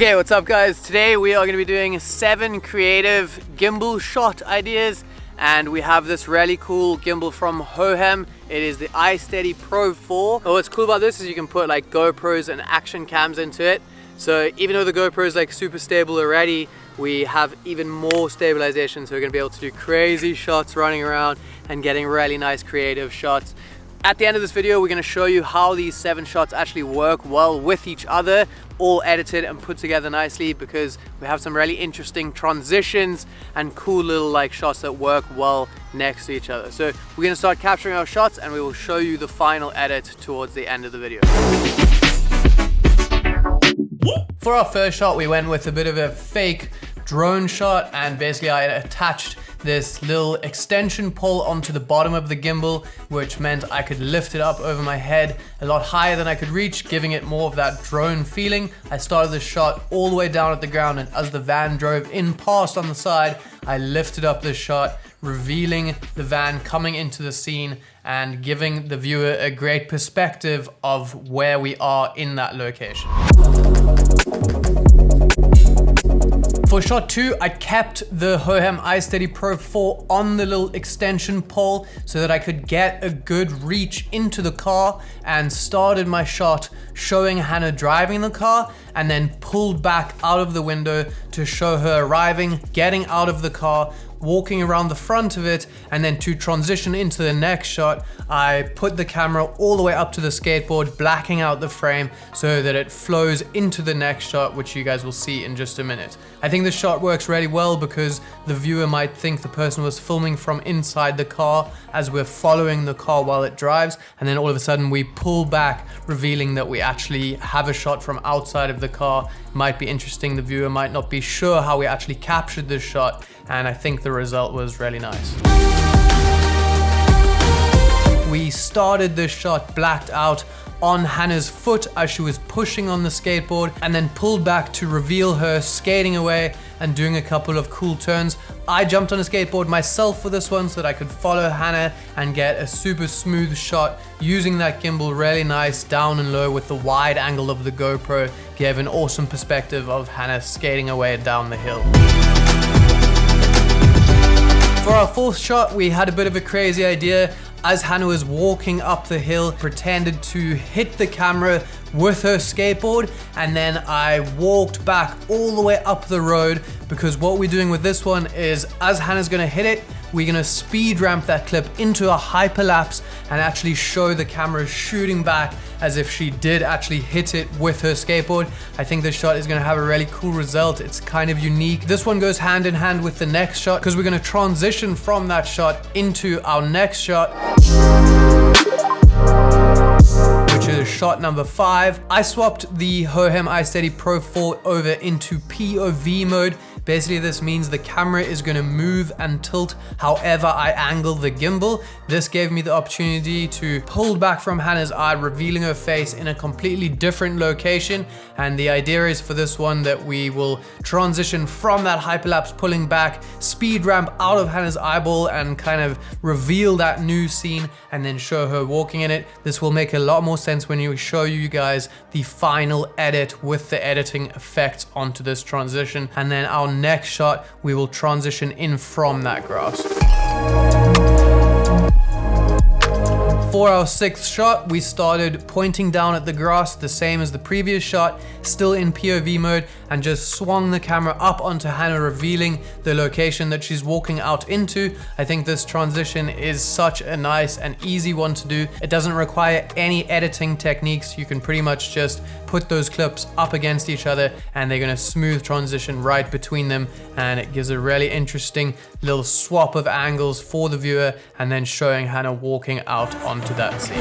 Okay, what's up guys? Today we are going to be doing 7 creative gimbal shot ideas, and we have this really cool gimbal from Hohem. It is the iSteady Pro 4. Oh, what's cool about this is you can put like GoPros and action cams into it. So even though the GoPro is like super stable already, we have even more stabilization, so we're going to be able to do crazy shots running around and getting really nice creative shots. At the end of this video, we're going to show you how these 7 shots actually work well with each other, all edited and put together nicely, because we have some really interesting transitions and cool little like shots that work well next to each other. So we're going to start capturing our shots and we will show you the final edit towards the end of the video. For our first shot, we went with a bit of a fake drone shot, and basically I attached this little extension pole onto the bottom of the gimbal, which meant I could lift it up over my head a lot higher than I could reach, giving it more of that drone feeling. I started the shot all the way down at the ground, and as the van drove in past on the side, I lifted up this shot, revealing the van coming into the scene and giving the viewer a great perspective of where we are in that location. For shot 2, I kept the Hohem iSteady Pro 4 on the little extension pole so that I could get a good reach into the car, and started my shot showing Hannah driving the car, and then pulled back out of the window to show her arriving, getting out of the car, walking around the front of it, and then to transition into the next shot, I put the camera all the way up to the skateboard, blacking out the frame so that it flows into the next shot, which you guys will see in just a minute. I think this shot works really well because the viewer might think the person was filming from inside the car as we're following the car while it drives, and then all of a sudden we pull back, revealing that we actually have a shot from outside of the car. It might be interesting, the viewer might not be sure how we actually captured this shot, and I think the result was really nice. We started this shot blacked out on Hannah's foot as she was pushing on the skateboard, and then pulled back to reveal her skating away and doing a couple of cool turns. I jumped on a skateboard myself for this one so that I could follow Hannah and get a super smooth shot using that gimbal really nice down and low with the wide angle of the GoPro. Gave an awesome perspective of Hannah skating away down the hill. For our fourth shot, we had a bit of a crazy idea. As Hannah was walking up the hill, pretended to hit the camera with her skateboard, and then I walked back all the way up the road, because what we're doing with this one is, as Hannah's gonna hit it, we're gonna speed ramp that clip into a hyperlapse and actually show the camera shooting back as if she did actually hit it with her skateboard. I think this shot is gonna have a really cool result. It's kind of unique. This one goes hand in hand with the next shot, because we're gonna transition from that shot into our next shot, which is shot number 5. I swapped the Hohem iSteady Pro 4 over into POV mode. Basically, this means the camera is going to move and tilt however I angle the gimbal. This gave me the opportunity to pull back from Hannah's eye, revealing her face in a completely different location. And the idea is for this one that we will transition from that hyperlapse, pulling back, speed ramp out of Hannah's eyeball and kind of reveal that new scene, and then show her walking in it. This will make a lot more sense when we show you guys the final edit with the editing effects onto this transition. And then our next shot, we will transition in from that grass. For our 6th shot, we started pointing down at the grass, the same as the previous shot, still in POV mode, and just swung the camera up onto Hannah, revealing the location that she's walking out into. I think this transition is such a nice and easy one to do. It doesn't require any editing techniques. You can pretty much just put those clips up against each other and they're gonna smooth transition right between them, and it gives a really interesting little swap of angles for the viewer, and then showing Hannah walking out onto that scene.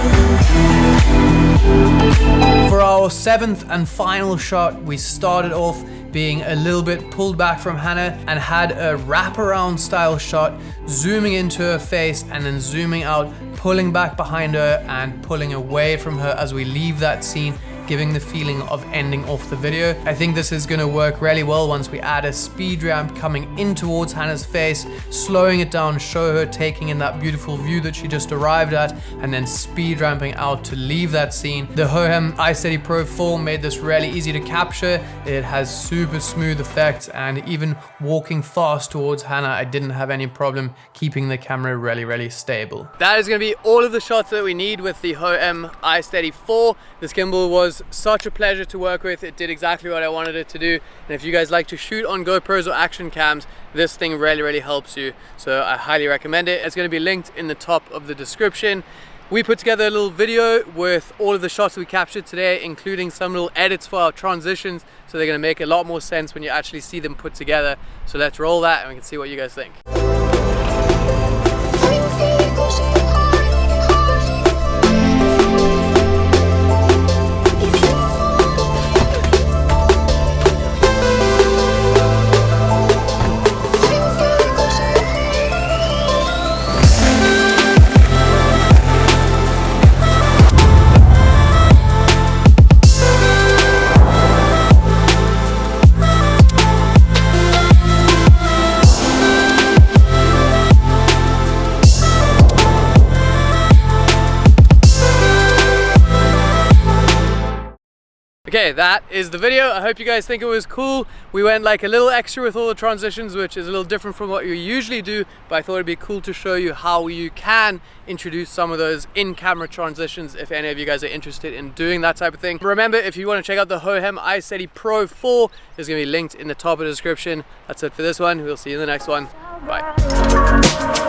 For our 7th and final shot, we started off being a little bit pulled back from Hannah and had a wraparound style shot, zooming into her face and then zooming out, pulling back behind her and pulling away from her as we leave that scene, giving the feeling of ending off the video. I think this is going to work really well once we add a speed ramp coming in towards Hannah's face, slowing it down, show her taking in that beautiful view that she just arrived at, and then speed ramping out to leave that scene. The Hohem iSteady Pro 4 made this really easy to capture. It has super smooth effects, and even walking fast towards Hannah, I didn't have any problem keeping the camera really stable. That is going to be all of the shots that we need with the Hohem iSteady 4. This gimbal was such a pleasure to work with. It did exactly what I wanted it to do, and if you guys like to shoot on GoPros or action cams, this thing really helps you, so I highly recommend it. It's going to be linked in the top of the description. We put together a little video with all of the shots we captured today, including some little edits for our transitions, so they're going to make a lot more sense when you actually see them put together. So let's roll that and we can see what you guys think. Okay, that is the video. I hope you guys think it was cool. We went like a little extra with all the transitions, which is a little different from what you usually do, but I thought it'd be cool to show you how you can introduce some of those in-camera transitions if any of you guys are interested in doing that type of thing. Remember, if you want to check out the Hohem iSteady Pro 4, it's going to be linked in the top of the description. That's it for this one. We'll see you in the next one. Bye.